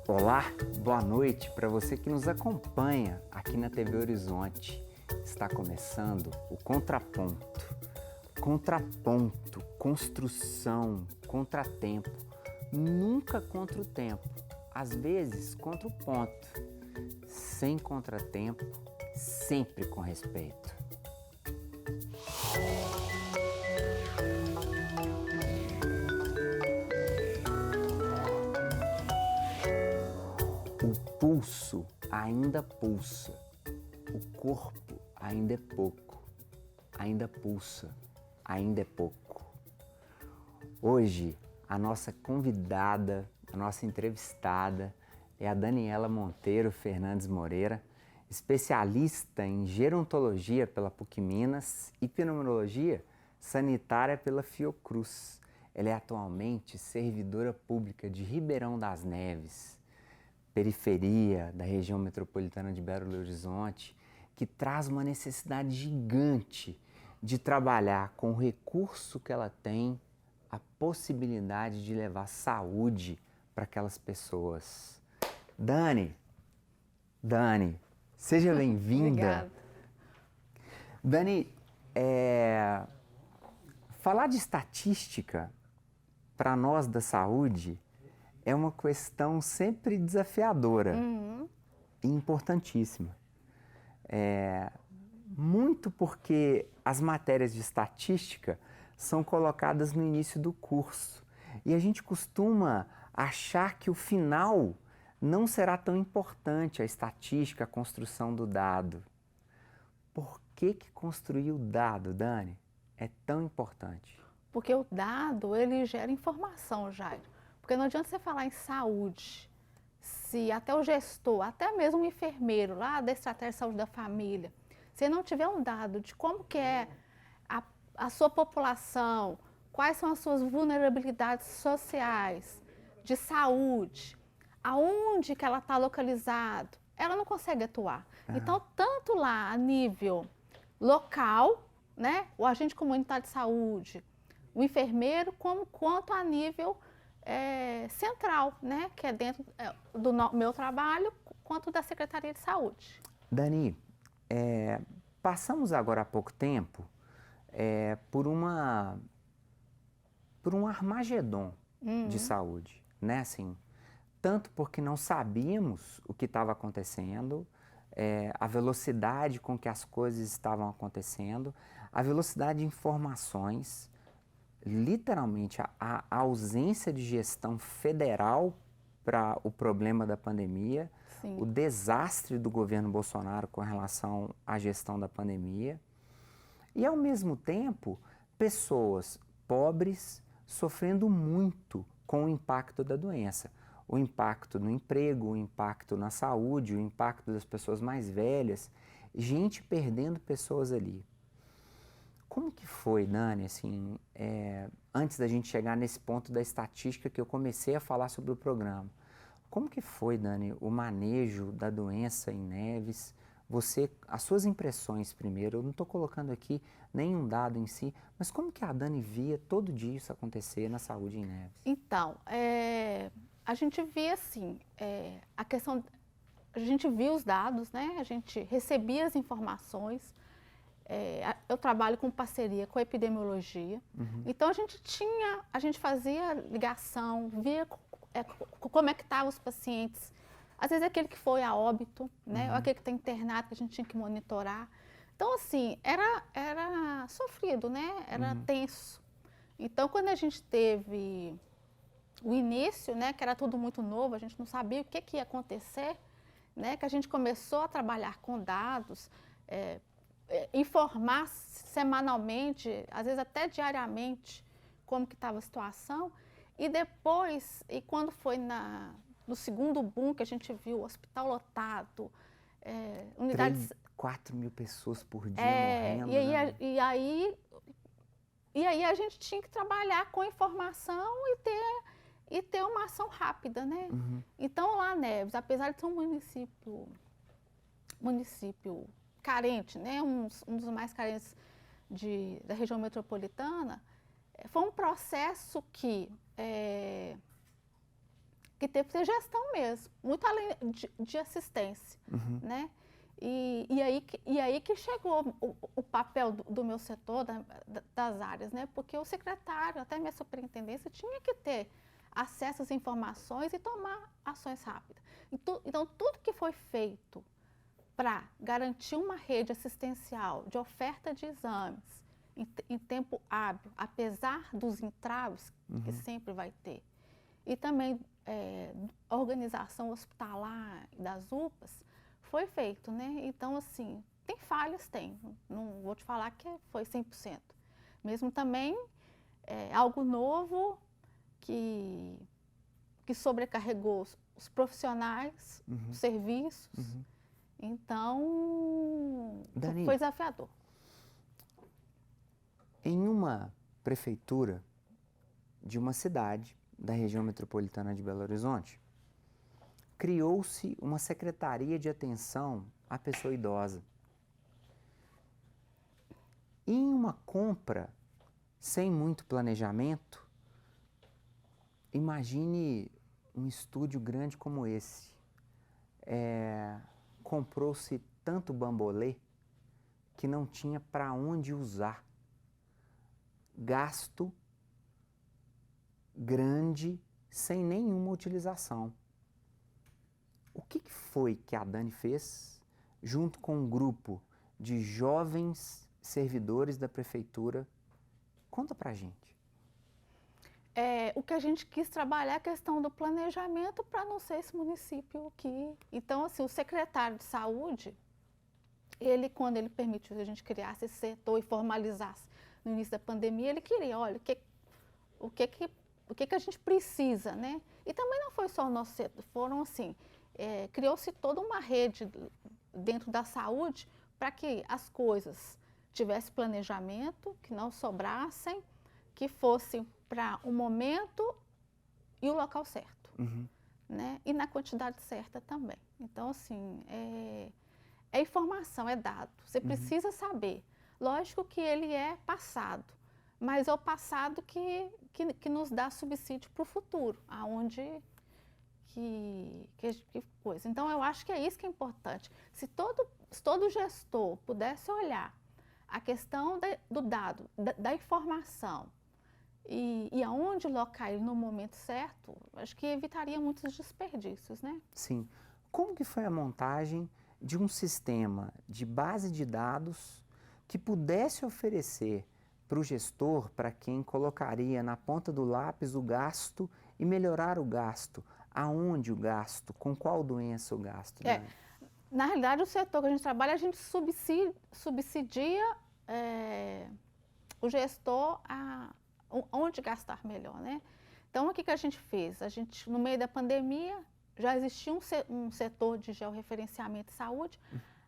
Olá, boa noite para você que nos acompanha aqui na TV Horizonte. Está começando o Contraponto. Contraponto, construção, contratempo. Nunca contra o tempo, às vezes contra o ponto. Sem contratempo, sempre com respeito. O pulso ainda pulsa, o corpo ainda é pouco, ainda pulsa, ainda é pouco. Hoje, a nossa convidada, a nossa entrevistada é a Daniela Monteiro Fernandes Moreira, especialista em gerontologia pela PUC Minas e pneumologia sanitária pela Fiocruz. Ela é atualmente servidora pública de Ribeirão das Neves, periferia da região metropolitana de Belo Horizonte, que traz uma necessidade gigante de trabalhar com o recurso que ela tem, a possibilidade de levar saúde para aquelas pessoas. Dani, seja bem-vinda. Obrigada. Dani, falar de estatística para nós da saúde é uma questão sempre desafiadora e importantíssima. Muito porque as matérias de estatística são colocadas no início do curso e a gente costuma achar que o final não será tão importante, a estatística, a construção do dado. Por que construir o dado, Dani, é tão importante? Porque o dado, ele gera informação, Jairo. Porque não adianta você falar em saúde, se até o gestor, até mesmo o enfermeiro lá da estratégia de saúde da família, se não tiver um dado de como que é a sua população, quais são as suas vulnerabilidades sociais, de saúde, aonde que ela está localizada, ela não consegue atuar. Então, tanto lá a nível local, né, o agente comunitário de saúde, o enfermeiro, quanto a nível central, né, que é dentro do meu trabalho, quanto da Secretaria de Saúde. Dani, passamos agora há pouco tempo por um Armagedon de saúde, né? Assim, tanto porque não sabíamos o que estava acontecendo, a velocidade com que as coisas estavam acontecendo, a velocidade de informações, literalmente a ausência de gestão federal para o problema da pandemia, Sim. o desastre do governo Bolsonaro com relação à gestão da pandemia e, ao mesmo tempo, pessoas pobres sofrendo muito com o impacto da doença. O impacto no emprego, o impacto na saúde, o impacto das pessoas mais velhas, gente perdendo pessoas ali. Como que foi, Dani, assim, antes da gente chegar nesse ponto da estatística que eu comecei a falar sobre o programa? Como que foi, Dani, o manejo da doença em Neves? As suas impressões primeiro, eu não estou colocando aqui nenhum dado em si, mas como que a Dani via todo dia isso acontecer na saúde em Neves? Então, a gente via assim, a gente via os dados, né? A gente recebia as informações. Eu trabalho com parceria com a epidemiologia, então a gente fazia ligação, via como é que estavam os pacientes, às vezes aquele que foi a óbito, né, ou aquele que está internado, que a gente tinha que monitorar. Então, assim, era sofrido, né, era tenso. Então, quando a gente teve o início, né, que era tudo muito novo, a gente não sabia o que ia acontecer, né, que a gente começou a trabalhar com dados, informar semanalmente, às vezes até diariamente, como que estava a situação. E depois, e quando foi no segundo boom, que a gente viu o hospital lotado, unidades... 4 mil pessoas por dia morrendo, né? E aí a gente tinha que trabalhar com informação e ter uma ação rápida, né? Então, lá Neves, apesar de ser um município carente, né, um dos mais carentes da região metropolitana, foi um processo que que teve que ter gestão mesmo, muito além de assistência, né? E aí que chegou o papel do meu setor, das áreas, né? Porque o secretário, até minha superintendência, tinha que ter acesso às informações e tomar ações rápidas. Então, tudo que foi feito para garantir uma rede assistencial de oferta de exames em tempo hábil, apesar dos entraves que sempre vai ter, e também a organização hospitalar das UPAs, foi feito, né? Então, assim, tem falhas, tem. Não vou te falar que foi 100%. Mesmo também, algo novo que sobrecarregou os profissionais, os serviços. Então, Dani, foi desafiador. Em uma prefeitura de uma cidade da região metropolitana de Belo Horizonte, criou-se uma secretaria de atenção à pessoa idosa. Em uma compra sem muito planejamento, imagine um estúdio grande como esse. Comprou-se tanto bambolê que não tinha para onde usar. Gasto grande sem nenhuma utilização. O que foi que a Dani fez junto com um grupo de jovens servidores da prefeitura? Conta pra gente. O que a gente quis trabalhar é a questão do planejamento para não ser esse município que... Então, assim, o secretário de saúde, quando ele permitiu que a gente criasse esse setor e formalizasse no início da pandemia, ele queria, olha, o que a gente precisa, né? E também não foi só o nosso setor, foram assim, criou-se toda uma rede dentro da saúde para que as coisas tivessem planejamento, que não sobrassem, que fossem para o momento e o local certo, né? E na quantidade certa também. Então, assim, é informação, é dado. Você precisa saber. Lógico que ele é passado, mas é o passado que nos dá subsídio para o futuro, aonde que coisa. Então, eu acho que é isso que é importante. Se todo gestor pudesse olhar a questão do dado, da informação, e aonde locar ele no momento certo, acho que evitaria muitos desperdícios, né? Sim. Como que foi a montagem de um sistema de base de dados que pudesse oferecer para o gestor, para quem colocaria na ponta do lápis o gasto e melhorar o gasto? Aonde o gasto? Com qual doença o gasto? Né? Na realidade, o setor que a gente trabalha, a gente subsidia o gestor onde gastar melhor, né? Então, o que a gente fez? A gente, no meio da pandemia, já existia um setor de georreferenciamento de saúde,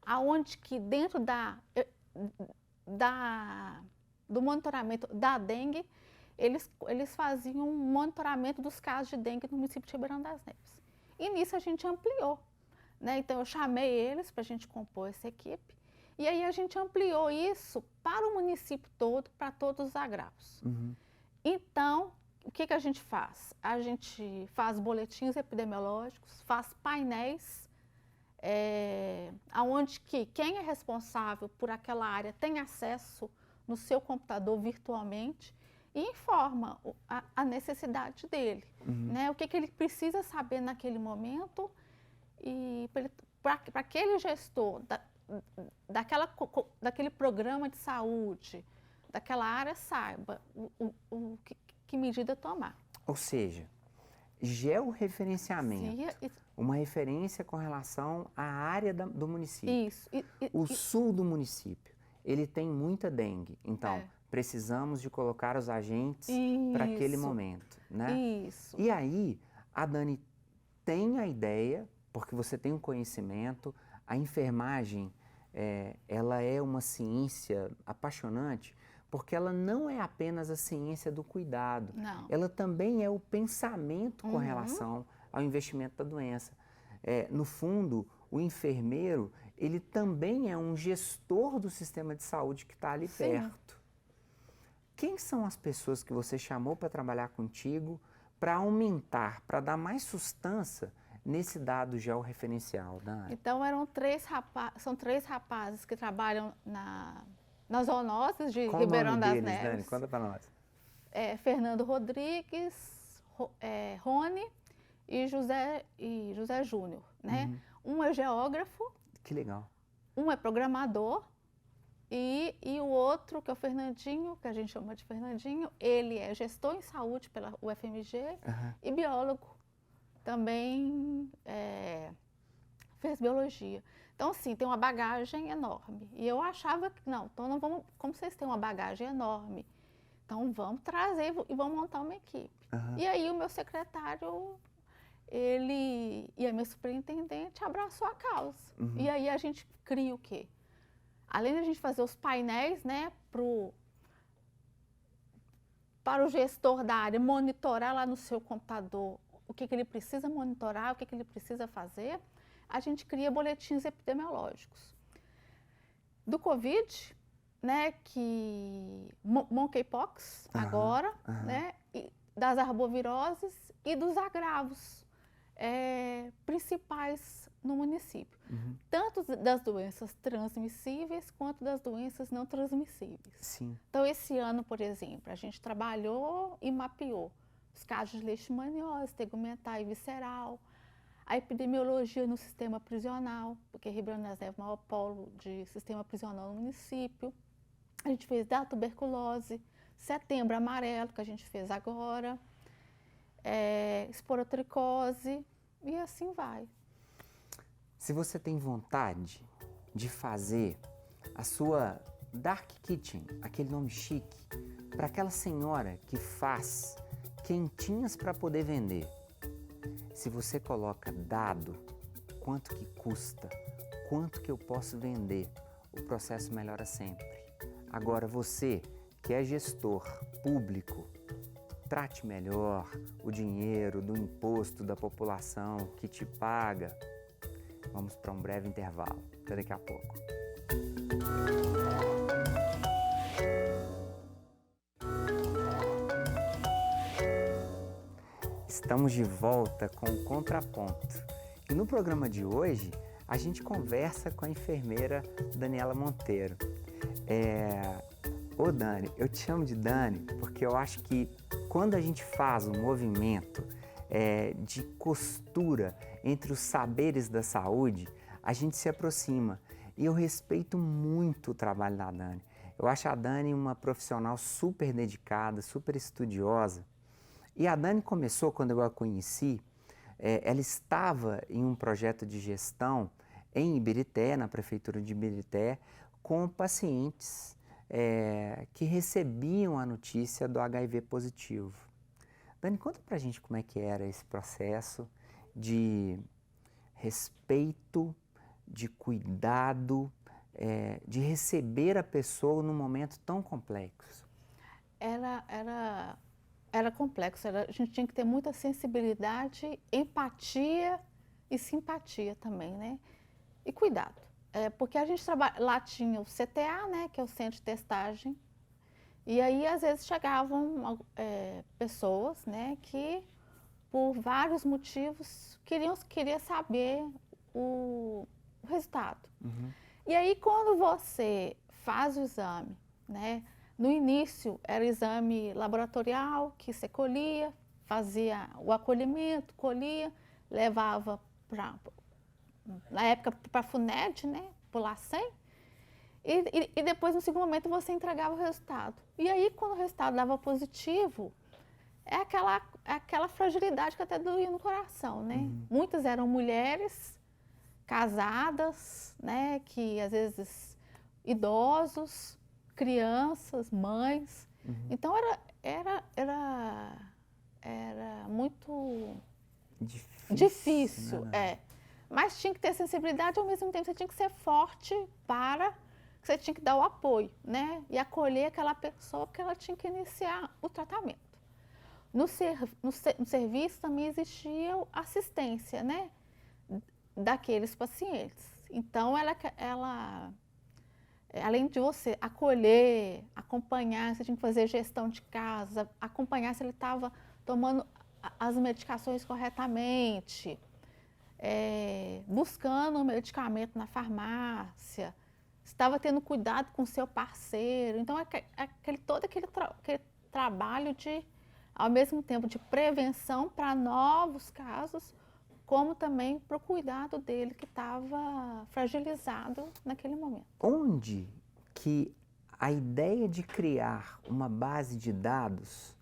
aonde que dentro do monitoramento da dengue, eles faziam um monitoramento dos casos de dengue no município de Ribeirão das Neves. E nisso a gente ampliou, né? Então, eu chamei eles para a gente compor essa equipe, e aí a gente ampliou isso para o município todo, para todos os agravos. Então, o que a gente faz? A gente faz boletins epidemiológicos, faz painéis, onde quem é responsável por aquela área tem acesso no seu computador virtualmente e informa a necessidade dele, né? O que ele precisa saber naquele momento e para aquele gestor daquele programa de saúde, daquela área, saiba que medida tomar. Ou seja, georreferenciamento, uma referência com relação à área do município. Isso. O sul do município, ele tem muita dengue, então precisamos de colocar os agentes para aquele momento, né? Isso. E aí, a Dani tem a ideia, porque você tem um conhecimento, a enfermagem, ela é uma ciência apaixonante, porque ela não é apenas a ciência do cuidado, Não. Ela também é o pensamento com relação ao investimento da doença. No fundo, o enfermeiro, ele também é um gestor do sistema de saúde que está ali perto. Quem são as pessoas que você chamou para trabalhar contigo para aumentar, para dar mais sustância nesse dado georreferencial, Dani? Então são três rapazes que trabalham nas zoonoses de Qual Ribeirão o nome das deles, Dani? Neves. Conta para nós. Fernando Rodrigues, Rony e José Júnior, né? Um é geógrafo, Que legal. um é programador e o outro, que é o Fernandinho, que a gente chama de Fernandinho, ele é gestor em saúde pela UFMG e biólogo. Também fez biologia. Então, assim, tem uma bagagem enorme. E eu achava que, não, então não vamos, como vocês têm uma bagagem enorme, então vamos trazer e vamos montar uma equipe. E aí o meu secretário, ele e a minha superintendente abraçou a causa. E aí a gente cria o quê? Além de a gente fazer os painéis, né, para o gestor da área monitorar lá no seu computador o que ele precisa monitorar, o que ele precisa fazer, a gente cria boletins epidemiológicos. Do Covid, né, monkeypox agora, né, e das arboviroses e dos agravos principais no município. Tanto das doenças transmissíveis quanto das doenças não transmissíveis. Sim. Então, esse ano, por exemplo, a gente trabalhou e mapeou os casos de leishmaniose, tegumentar e visceral, a epidemiologia no sistema prisional, porque Ribeirão das Neves é o maior polo de sistema prisional no município. A gente fez da tuberculose, setembro amarelo, que a gente fez agora, esporotricose, e assim vai. Se você tem vontade de fazer a sua Dark Kitchen, aquele nome chique, para aquela senhora que faz quentinhas para poder vender, se você coloca dado, quanto que custa, quanto que eu posso vender, o processo melhora sempre. Agora você que é gestor público, trate melhor o dinheiro do imposto da população que te paga. Vamos para um breve intervalo. Até daqui a pouco. Estamos de volta com o Contraponto. E no programa de hoje, a gente conversa com a enfermeira Daniela Monteiro. Ô Dani, eu te chamo de Dani porque eu acho que quando a gente faz um movimento de costura entre os saberes da saúde, a gente se aproxima. E eu respeito muito o trabalho da Dani. Eu acho a Dani uma profissional super dedicada, super estudiosa. E a Dani começou, quando eu a conheci, ela estava em um projeto de gestão em Ibirité, na prefeitura de Ibirité, com pacientes que recebiam a notícia do HIV positivo. Dani, conta pra gente como é que era esse processo de respeito, de cuidado, de receber a pessoa num momento tão complexo. Era complexo, a gente tinha que ter muita sensibilidade, empatia e simpatia também, né? E cuidado, porque a gente lá tinha o CTA, né, que é o Centro de Testagem, e aí às vezes chegavam pessoas, né, que por vários motivos queriam saber o resultado. E aí quando você faz o exame, né, no início era exame laboratorial que você colhia, fazia o acolhimento, colhia, levava na época para a FUNED, né, para o LACEN, e depois no segundo momento você entregava o resultado. E aí quando o resultado dava positivo, aquela fragilidade que até doía no coração, né? Muitas eram mulheres casadas, né, que às vezes idosos, crianças, mães. Então era muito difícil, mas tinha que ter sensibilidade, ao mesmo tempo você tinha que ser forte você tinha que dar o apoio, né, e acolher aquela pessoa porque ela tinha que iniciar o tratamento. No serviço também existia assistência, né, daqueles pacientes. Então ela além de você acolher, acompanhar, você tinha que fazer gestão de casa, acompanhar se ele estava tomando as medicações corretamente, buscando o medicamento na farmácia, estava tendo cuidado com o seu parceiro. Então, todo aquele trabalho de, ao mesmo tempo, de prevenção para novos casos, como também para o cuidado dele que estava fragilizado naquele momento. Onde que a ideia de criar uma base de dados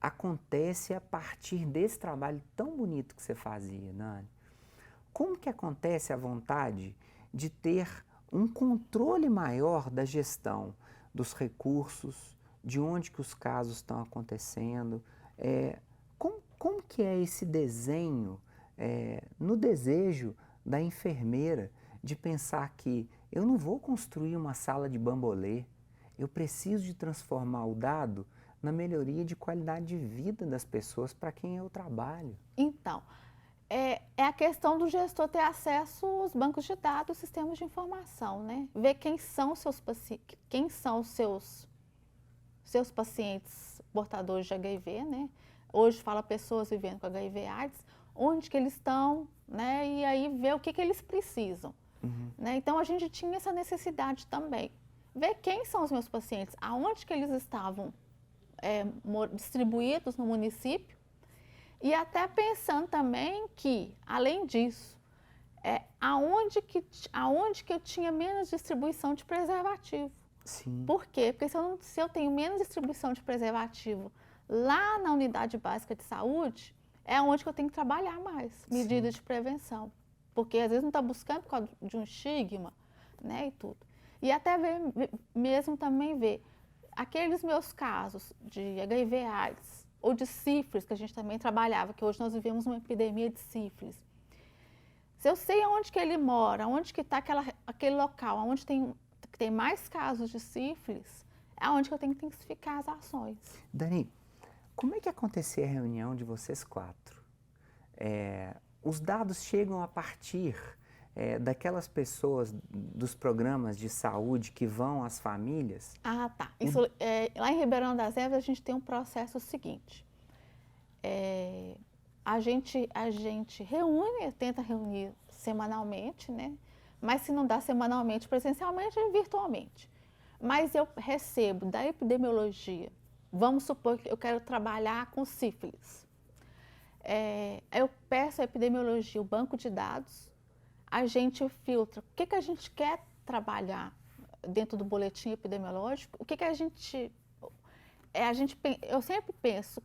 acontece a partir desse trabalho tão bonito que você fazia, Nani? Como que acontece a vontade de ter um controle maior da gestão dos recursos, de onde que os casos estão acontecendo? Como que é esse desenho, no desejo da enfermeira de pensar que eu não vou construir uma sala de bambolê, eu preciso de transformar o dado na melhoria de qualidade de vida das pessoas para quem eu trabalho? Então, é a questão do gestor ter acesso aos bancos de dados, sistemas de informação, né? Ver quem são os seus pacientes portadores de HIV, né? Hoje fala pessoas vivendo com HIV/AIDS, onde que eles estão, né? E aí ver o que eles precisam, né? Então a gente tinha essa necessidade também, ver quem são os meus pacientes, aonde que eles estavam distribuídos no município, e até pensando também que, além disso, aonde que eu tinha menos distribuição de preservativo. Sim. Por quê? Porque se eu tenho menos distribuição de preservativo lá na unidade básica de saúde, é onde que eu tenho que trabalhar mais, medidas de prevenção. Porque às vezes não está buscando por causa de um estigma, né, e tudo. E até mesmo também ver aqueles meus casos de HIV/AIDS ou de sífilis, que a gente também trabalhava, que hoje nós vivemos uma epidemia de sífilis. Se eu sei onde que ele mora, onde que está aquele local, onde tem mais casos de sífilis, é onde que eu tenho que intensificar as ações. Dani, como é que acontecia a reunião de vocês quatro? Os dados chegam a partir daquelas pessoas dos programas de saúde que vão às famílias? Ah, tá. Isso, lá em Ribeirão das Neves a gente tem um processo seguinte. A gente tenta reunir semanalmente, né? Mas se não dá semanalmente, presencialmente, virtualmente. Mas eu recebo da epidemiologia, vamos supor que eu quero trabalhar com sífilis. Eu peço à epidemiologia o banco de dados, a gente filtra o que a gente quer trabalhar dentro do boletim epidemiológico, o que a gente... eu sempre penso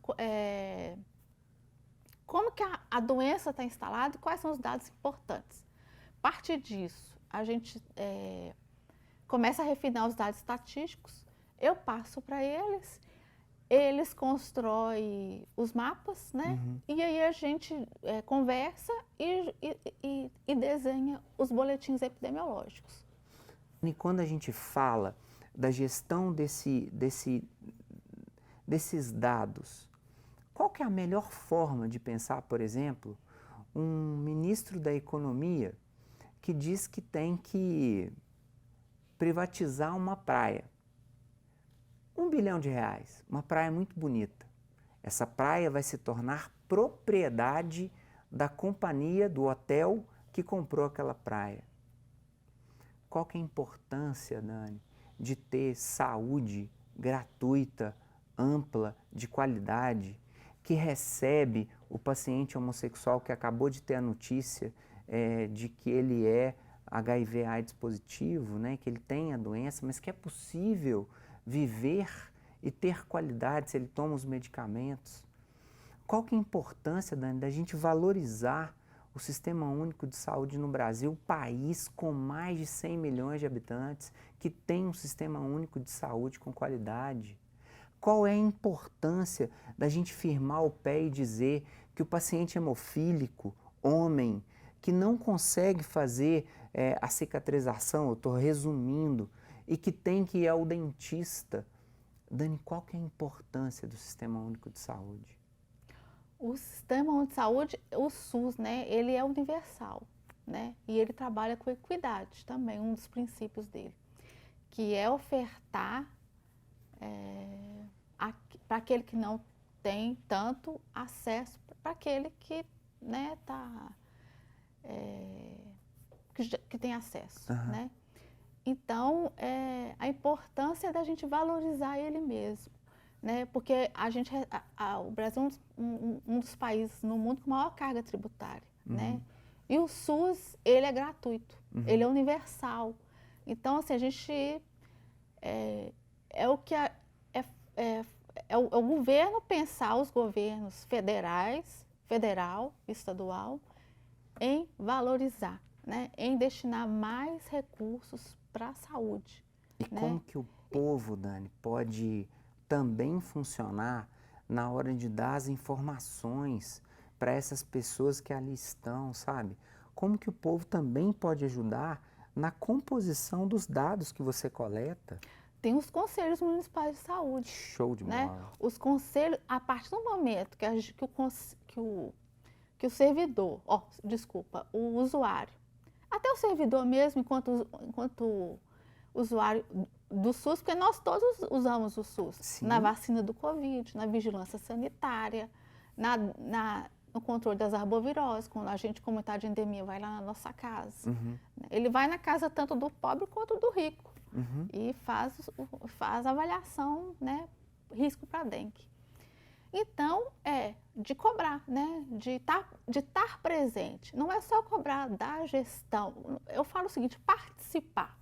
como que a doença está instalada e quais são os dados importantes. A partir disso, a gente começa a refinar os dados estatísticos, eu passo para eles constroem os mapas, né? E aí a gente conversa e desenha os boletins epidemiológicos. E quando a gente fala da gestão desses dados, qual que é a melhor forma de pensar, por exemplo, um ministro da Economia que diz que tem que privatizar uma praia? R$1 bilhão, uma praia muito bonita. Essa praia vai se tornar propriedade da companhia, do hotel que comprou aquela praia. Qual que é a importância, Nani, de ter saúde gratuita, ampla, de qualidade, que recebe o paciente homossexual que acabou de ter a notícia de que ele é HIV/AIDS positivo, né, que ele tem a doença, mas que é possível viver e ter qualidade se ele toma os medicamentos? Qual que é a importância, Dani, da gente valorizar o Sistema Único de Saúde no Brasil, país com mais de 100 milhões de habitantes, que tem um Sistema Único de Saúde com qualidade? Qual é a importância da gente firmar o pé e dizer que o paciente hemofílico, homem, que não consegue fazer a cicatrização, eu estou resumindo, e que tem que ir ao dentista? Dani, qual que é a importância do Sistema Único de Saúde? O Sistema Único de Saúde, o SUS, né, ele é universal, né, e ele trabalha com equidade também, um dos princípios dele, que é ofertar para aquele que não tem tanto acesso, para aquele que, né, que tem acesso, né? Então, a importância da gente valorizar ele mesmo, né? Porque o Brasil é um dos países no mundo com maior carga tributária, né? E o SUS, ele é gratuito, ele é universal. Então, assim, a gente é o governo pensar, os governos federal, estadual, em valorizar, né? Em destinar mais recursos para a saúde. E né? como que o povo, Dani, pode também funcionar na hora de dar as informações para essas pessoas que ali estão, sabe? Como que o povo também pode ajudar na composição dos dados que você coleta? Tem os conselhos municipais de saúde. Show de né? bola. Os conselhos, a partir do momento que o servidor, o usuário, até o servidor mesmo, enquanto usuário do SUS, porque nós todos usamos o SUS, Sim. Na vacina do Covid, na vigilância sanitária, no controle das arboviroses, quando a gente, comunidade de endemia, vai lá na nossa casa. Ele vai na casa tanto do pobre quanto do rico e faz avaliação, né, risco para dengue. Então, de cobrar, né, de estar presente. Não é só cobrar da gestão. Eu falo o seguinte, participar,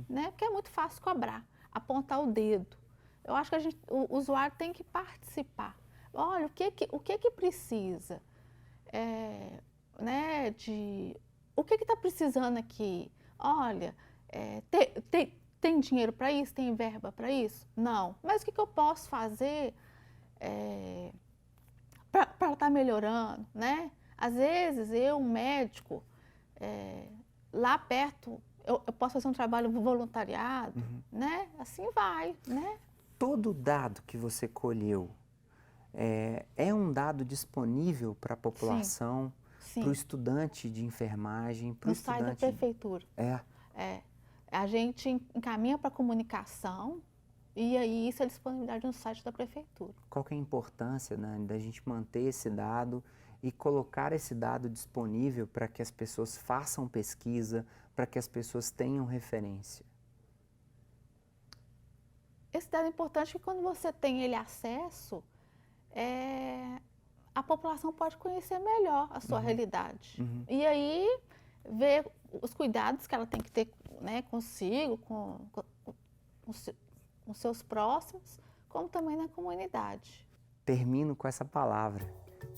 né, porque é muito fácil cobrar, apontar o dedo. Eu acho que o usuário tem que participar. Olha, o que precisa? Né, o que está precisando aqui? Olha, tem dinheiro para isso? Tem verba para isso? Não. Mas o que eu posso fazer para estar melhorando, né? Às vezes, um médico, lá perto, eu posso fazer um trabalho voluntariado, né? Assim vai, né? Todo dado que você colheu é um dado disponível para a população, para o estudante de enfermagem, para o estudante... No site da prefeitura. A gente encaminha para a comunicação e aí isso é disponibilidade no site da prefeitura. Qual que é a importância, Dani, da gente manter esse dado e colocar esse dado disponível para que as pessoas façam pesquisa, para que as pessoas tenham referência? Esse dado é importante porque quando você tem ele acesso, a população pode conhecer melhor a sua realidade. E aí ver os cuidados que ela tem que ter, né, consigo, com seus próximos, como também na comunidade. Termino com essa palavra,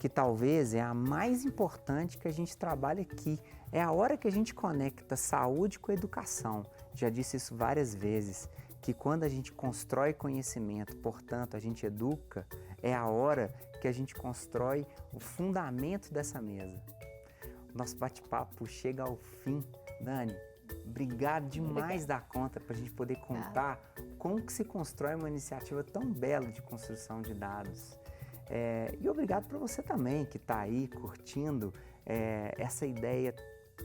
que talvez é a mais importante que a gente trabalha aqui. É a hora que a gente conecta saúde com educação. Já disse isso várias vezes, que quando a gente constrói conhecimento, portanto, a gente educa, é a hora que a gente constrói o fundamento dessa mesa. Nosso bate-papo chega ao fim. Dani, obrigado demais da conta para a gente poder contar como que se constrói uma iniciativa tão bela de construção de dados. E obrigado para você também que está aí curtindo essa ideia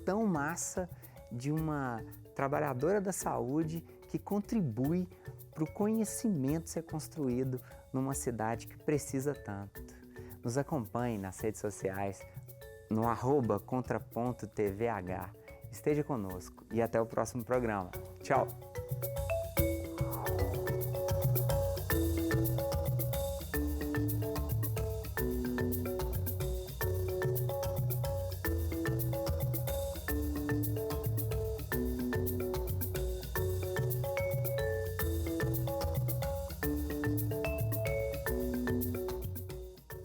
tão massa de uma trabalhadora da saúde que contribui para o conhecimento ser construído numa cidade que precisa tanto. Nos acompanhe nas redes sociais, no @contraponto tvh. Esteja conosco e até o próximo programa. Tchau!